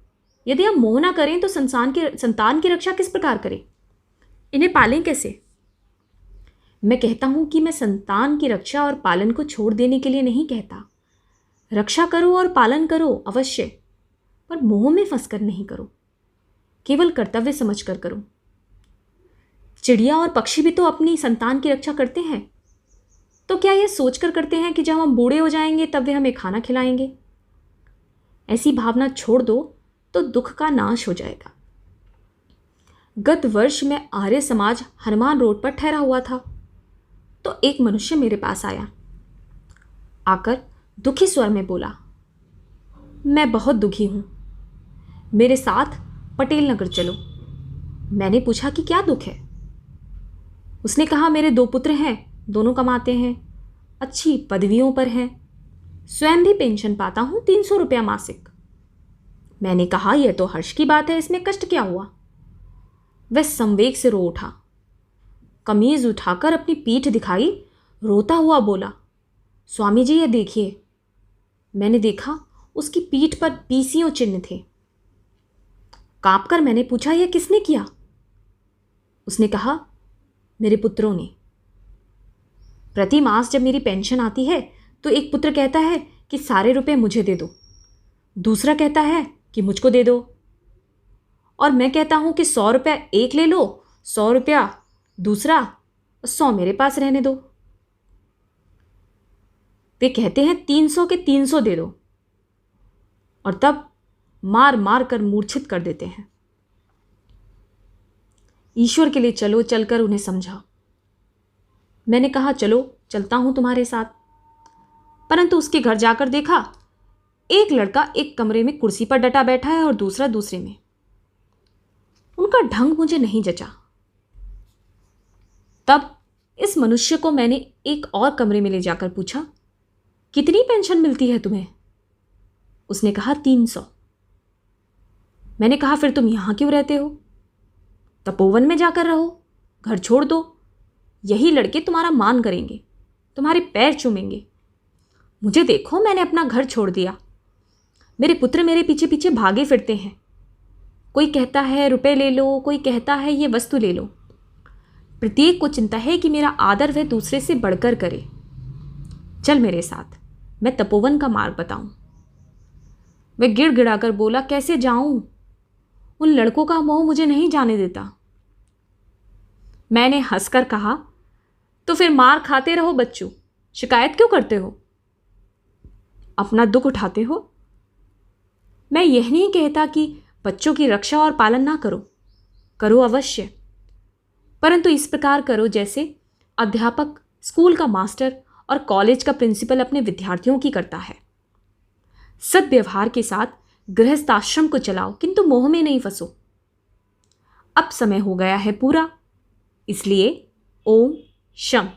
A: यदि हम मोह ना करें तो संतान की रक्षा किस प्रकार करें? इन्हें पालें कैसे? मैं कहता हूं कि मैं संतान की रक्षा और पालन को छोड़ देने के लिए नहीं कहता। रक्षा करो और पालन करो अवश्य, पर मोह में फंसकर नहीं करो, केवल कर्तव्य समझकर करो। चिड़िया और पक्षी भी तो अपनी संतान की रक्षा करते हैं, तो क्या यह सोचकर करते हैं कि जब हम बूढ़े हो जाएंगे तब वे हमें खाना खिलाएंगे? ऐसी भावना छोड़ दो तो दुख का नाश हो जाएगा। गत वर्ष मैं आर्य समाज हनुमान रोड पर ठहरा हुआ था तो एक मनुष्य मेरे पास आया। आकर दुखी स्वर में बोला, मैं बहुत दुखी हूं, मेरे साथ पटेल नगर चलो। मैंने पूछा कि क्या दुख है? उसने कहा, मेरे 2 पुत्र हैं, दोनों कमाते हैं, अच्छी पदवियों पर हैं, स्वयं भी पेंशन पाता हूं 300 रुपया मासिक। मैंने कहा, यह तो हर्ष की बात है, इसमें कष्ट क्या हुआ? वह संवेग से रो उठा, कमीज उठाकर अपनी पीठ दिखाई, रोता हुआ बोला, स्वामी जी ये देखिए। मैंने देखा उसकी पीठ पर पीसियों चिन्ह थे। कांपकर मैंने पूछा, यह किसने किया? उसने कहा, मेरे पुत्रों ने। प्रति मास जब मेरी पेंशन आती है तो एक पुत्र कहता है कि सारे रुपए मुझे दे दो, दूसरा कहता है कि मुझको दे दो, और मैं कहता हूं कि 100 रुपया एक ले लो, 100 रुपया दूसरा, 100 मेरे पास रहने दो। वे कहते हैं 300 के 300 दे दो, और तब मार मार कर मूर्छित कर देते हैं। ईश्वर के लिए चलो, चलकर उन्हें समझा। मैंने कहा, चलो चलता हूं तुम्हारे साथ, परंतु उसके घर जाकर देखा एक लड़का एक कमरे में कुर्सी पर डटा बैठा है और दूसरा दूसरे में। उनका ढंग मुझे नहीं जचा। तब इस मनुष्य को मैंने एक और कमरे में ले जाकर पूछा, कितनी पेंशन मिलती है तुम्हें? उसने कहा, 300। मैंने कहा, फिर तुम यहां क्यों रहते हो? तपोवन में जाकर रहो, घर छोड़ दो, यही लड़के तुम्हारा मान करेंगे, तुम्हारे पैर चूमेंगे। मुझे देखो, मैंने अपना घर छोड़ दिया, मेरे पुत्र मेरे पीछे पीछे भागे फिरते हैं। कोई कहता है रुपए ले लो, कोई कहता है ये वस्तु ले लो। प्रत्येक को चिंता है कि मेरा आदर वह दूसरे से बढ़कर करे। चल मेरे साथ, मैं तपोवन का मार्ग बताऊं। वह गिड़गिड़ाकर बोला, कैसे जाऊं? उन लड़कों का मोह मुझे नहीं जाने देता। मैंने हंसकर कहा, तो फिर मार खाते रहो बच्चों, शिकायत क्यों करते हो? अपना दुख उठाते हो। मैं यह नहीं कहता कि बच्चों की रक्षा और पालन ना करो, करो अवश्य, परंतु इस प्रकार करो जैसे अध्यापक, स्कूल का मास्टर और कॉलेज का प्रिंसिपल अपने विद्यार्थियों की करता है। सद्व्यवहार के साथ गृहस्थाश्रम को चलाओ, किंतु मोह में नहीं फंसो। अब समय हो गया है पूरा, इसलिए ओम शम।